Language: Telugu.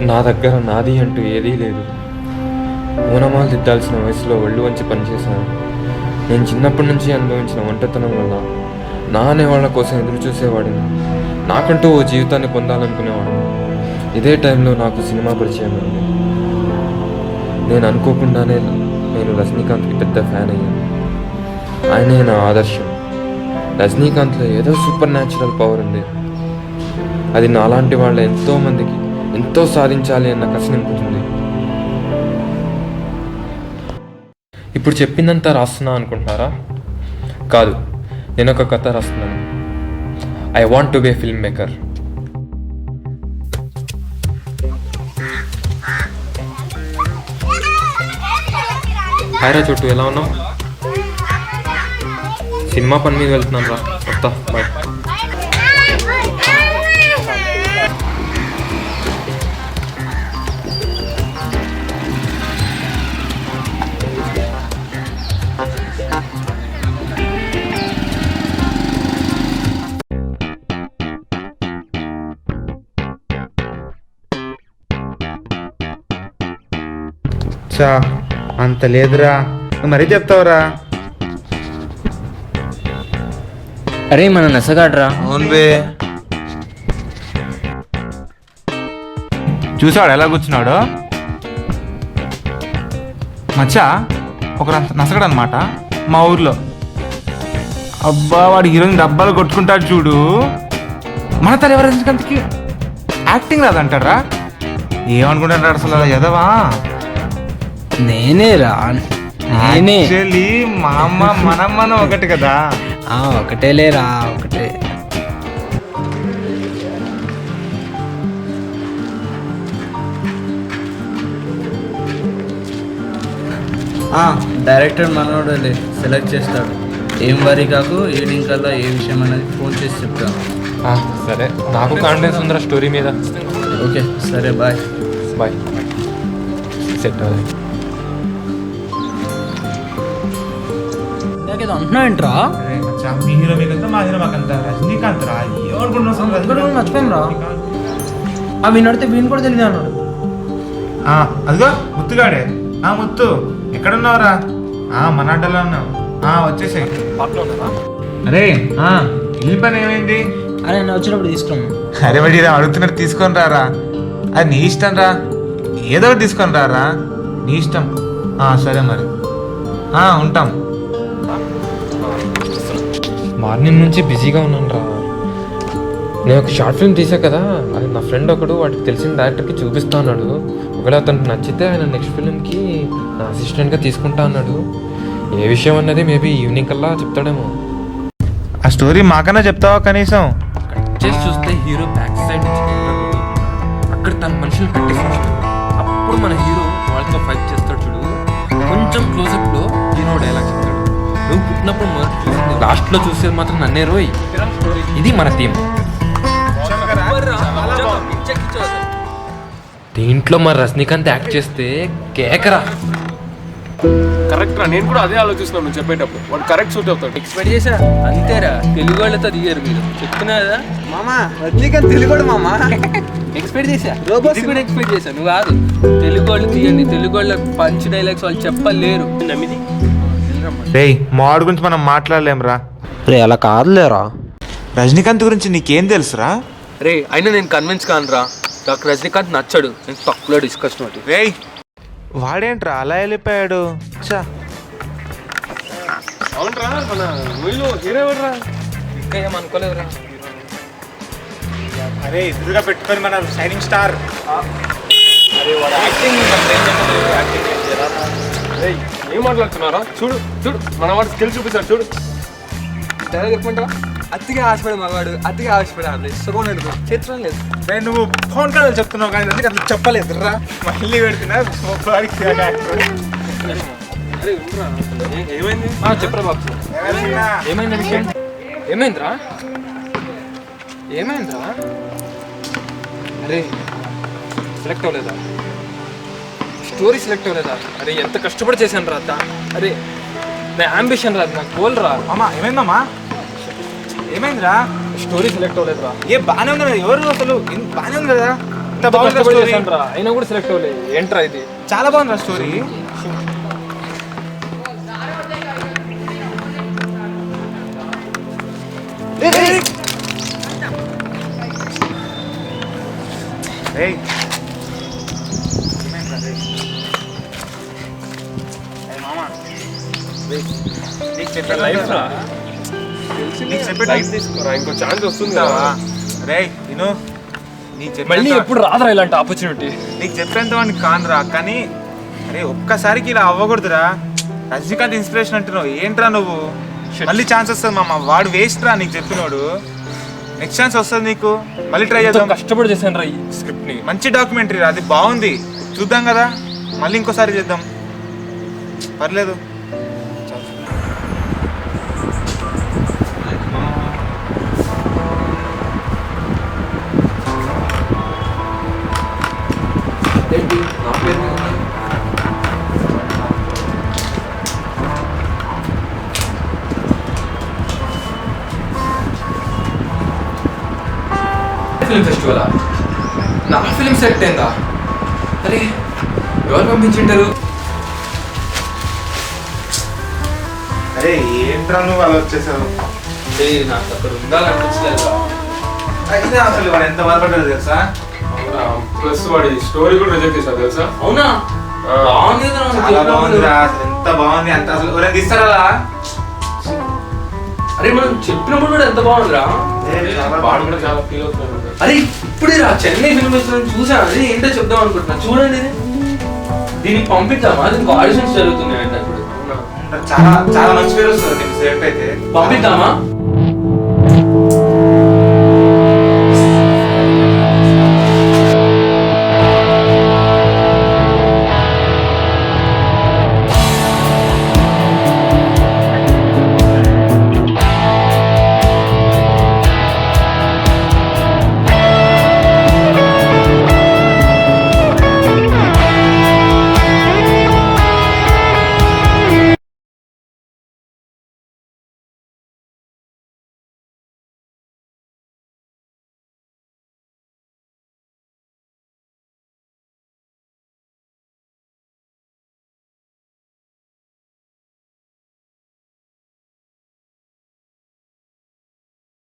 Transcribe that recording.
నా దగ్గర నాది అంటూ ఏదీ లేదు. ఊనమాలు దిద్దాల్సిన వయసులో ఒళ్ళు వంచి పనిచేశాను. నేను చిన్నప్పటి నుంచి అనుభవించిన ఒంటరితనం వల్ల నా అనేవాళ్ళ కోసం ఎదురు చూసేవాడిని. నాకంటూ ఓ జీవితాన్ని పొందాలనుకునేవాడిని. ఇదే టైంలో నాకు సినిమా పరిచయం అయింది. నేను అనుకోకుండానే నేను రజనీకాంత్కి పెద్ద ఫ్యాన్ అయ్యాను. ఆయనే నా ఆదర్శం. రజనీకాంత్లో ఏదో సూపర్ న్యాచురల్ పవర్ ఉంది. అది నాలాంటి వాళ్ళ ఎంతోమందికి ఎంతో సాధించాలి అన్న కసి నింపుతుంది. ఇప్పుడు చెప్పిందంతా రాస్తున్నా అనుకుంటున్నారా? కాదు, నేను ఒక కథ రాస్తున్నాను. I want to be a film maker. హాయ్రా చోటు, ఎలా ఉన్నావు? సినిమా పని మీద వెళ్తున్నాను రా, వస్తా, బాయ్. చా అంత లేదురా, నువ్వు మరీ చెప్తావురా. అరే మన నసగాడ్రా. అవును బే, చూసాడు ఎలా కూర్చున్నాడు మచ్చా. ఒక నసగడు అనమాట మా ఊర్లో. అబ్బా, వాడు హీరోయిన్ డబ్బాలు కొట్టుకుంటాడు చూడు. మన తల రజనీకాంత్కి యాక్టింగ్ రాదంటారా? ఏమనుకుంటాడు అసలు ఎదవా? నేనే రా, నేనే. యాక్చువల్లీ మా అమ్మ మనం ఒకటి కదా. ఒకటేలేరా, ఒకటే. డైరెక్టర్ మనోడలే సెలెక్ట్ చేస్తాడు. ఏం వరీ కాకు, ఈవినింగ్ కల్లా ఏ విషయం అనేది ఫోన్ చేసి చెప్తాను. సరే, నాకు కాన్ఫిడెన్స్ ఉందిరా స్టోరీ మీద. ఓకే సరే, బాయ్ బాయ్. సెట్ అవ్వాలి. అంటున్నాయంట్రా మీ హీరో మీకంతా మా హీరో మాకంతా రజనీకాంత్ రా. మర్చిపోయాం రా. వీని అడితే వీని కూడా తెలియదు అన్నాడు. అదిగో ముత్తుగాడే. ముత్తు ఎక్కడున్నావురా? మన అడ్డలో ఉన్నావు. వచ్చేసాయి. అరే ఇల్లు పని ఏమైంది? అరే నేను వచ్చినప్పుడు తీసుకున్నాను. అరే వాడి అడుగుతున్నట్టు తీసుకొని రారా. అది నీ ఇష్టం రా, ఏదో ఒకటి తీసుకొని రారా, నీ ఇష్టం. సరే మరి, ఉంటాం. మార్నింగ్ నుంచి బిజీగా ఉన్నాను రా. నేను ఒక షార్ట్ ఫిల్మ్ తీసా కదా, అది నా ఫ్రెండ్ ఒకడు వాటికి తెలిసిన డైరెక్టర్కి చూపిస్తా అన్నాడు. ఒకవేళ అతనికి నచ్చితే ఆయన నెక్స్ట్ ఫిల్మ్కి నా అసిస్టెంట్గా తీసుకుంటా అన్నాడు. ఏ విషయం అన్నది మేబీ ఈవినింగ్ కల్లా చెప్తాడేమో. ఆ స్టోరీ మాకన్నా చెప్తావా కనీసం? కట్ చేసి చూస్తే హీరో బ్యాక్ సైడ్ నుంచి తింటాడు. అక్కడ తన మనుషులు కట్టేసి అప్పుడు మన హీరో వాళ్ళతో ఫైట్ చేస్తాడు చూడు. కొంచెం క్లోజప్లో హీరో డైలాగ్ చెప్తాడు. నువ్వు పుట్టినప్పుడు మొదటి చూసింది, లాస్ట్లో చూసేది మాత్రం నన్నే రోయ్. ఇది మన థీమ్. దీంట్లో మరి రజనీకాంత్ యాక్ట్ చేస్తే కేకరా. కరెక్ట్ రా, నేను కూడా అదే ఆలోచిస్తున్నాను నువ్వు చెప్పేటప్పుడు. వాడు కరెక్ట్ సూట్ అవుతాడు. ఎక్స్పెక్ట్ చేసా అంతేరా. తెలుగు వాళ్ళతో దిగారు మీరు, చెప్తున్నా కదా మామా రజనీకాంత్ తెలుగు మామా. ఎక్స్పెక్ట్ చేసా, రోబోట్ కూడా ఎక్స్పెక్ట్ చేశా. నువ్వు కాదు, తెలుగు వాళ్ళు తీయండి. తెలుగు వాళ్ళ పంచ్ డైలాగ్స్ వాళ్ళు చెప్పలేరు. నమ్మిది రేయ్, మావాడి గురించి మనం మాట్లాడలేంరా. రే అలా కాదులేరా. రజనీకాంత్ గురించి నీకేం తెలుసురా? రే అయినా నేను కన్విన్స్ కానురా. నాకు రజనీకాంత్ నచ్చాడు. నేను తక్కువలో డిస్కషన్ ఒకటి. రేయ్, వాడేంట్రా అలా వెళ్ళిపోయాడు? అవునరా, మన మూవీలో హీరో ఎవడరా? ఇంకా ఏమనుకోలేదురా. అరే ఎదురుగా పెట్టుకొని మన షైనింగ్ స్టార్. ఏం మాట్లాడుతున్నారా? చూడు చూడు, మన వాడు స్కిల్ చూపిస్తాడు చూడు. చెప్పమంటావా? అతిగా ఆశపడే మగవాడు, అతిగా ఆశపడే సుఖం చిత్రం లేదు. నువ్వు ఫోన్ కాల్ చెప్తున్నావు కానీ అందుకే అట్లా చెప్పలేదురా. మళ్ళీ పెడుతున్నా ఏమైంది? చెప్పరా బాబు, ఏమైంది విషయం? ఏమైందిరా? అరే సెలెక్ట్ అవ్వలేదా? స్టోరీ సెలెక్ట్ అవ్వలేదా? అరే ఎంత కష్టపడి చేశాను రా. అరే నా అంబిషన్ రా, నా గోల్ రా. అమ్మా ఏమైందమ్మా? ఏమైందిరా? స్టోరీ సెలెక్ట్ అవ్వలేదురా. బాగానే ఉంది కదా, ఎవరు అసలు బాగానే ఉంది కదా. ఎంత బాగుంది స్టోరీ, అయినా కూడా సెలెక్ట్ అవ్వలేదు. ఏంట్రా ఇది? చాలా బాగుంది స్టోరీ. లైఫ్ రా. లైఫ్ తీసుకోరా, ఇంకో ఛాన్స్ వస్తుంది కదా. మళ్ళీ ఎప్పుడు రాదురా ఇలాంటి ఆపర్చునిటీ. నీకు చెప్పేంత వాడిని కానురా, కానీ అరే ఒక్కసారికి ఇలా అవ్వకూడదురా. రజనీకాంత్ ఇన్స్పిరేషన్ అంటున్నావు ఏంట్రా నువ్వు? మళ్ళీ ఛాన్స్ వస్తుంది మామ, వాడు వేస్ట్ రా నీకు చెప్పినోడు. నెక్స్ట్ ఛాన్స్ వస్తుంది నీకు, మళ్ళీ ట్రై చేద్దాం. కష్టపడి చేశాను రా ఈ స్క్రిప్ట్ ని. మంచి డాక్యుమెంటరీ రా, అది బాగుంది, చూద్దాం కదా, మళ్ళీ ఇంకోసారి చేద్దాం, పర్లేదు. ఫిల్మ్ ఫెస్టివలా? నా ఫిల్మ్ సెట్ అయిందా? అరే ఎవరు పంపించింటారు? అరే ఏంట్రా నువ్వు అలా వచ్చేసావు? నాకు అక్కడ ఉండాలనిపించలేదు. అయినా అసలు వాడు ఎంత బాధపడ్డాడు తెలుసా? ప్లస్ వాడి స్టోరీ కూడా రిజెక్ట్ చేశారు తెలుసా? అవునా? బాగుంది కదా, చాలా బాగుందిరా, అసలు ఎంత బాగుంది, అంత అసలు ఎవరైనా తీస్తారా? అరే మనం చెప్పినప్పుడు కూడా ఎంత బాగుందిరా. వాడు కూడా చాలా ఫీల్ అవుతున్నాడు. అరే ఇప్పుడే రా చెన్నై ఫిల్మ్ ఫెస్టివల్ చూసాను, అది ఏంటో చెప్దాం అనుకుంటున్నా. చూడండి ఇది, దీనికి పంపిద్దామా? దీనికి ఆడిషన్స్ జరుగుతున్నాయి అంటే చాలా చాలా మంచి పేరు వస్తుంది సెలెక్ట్ అయితే. పంపిద్దామా?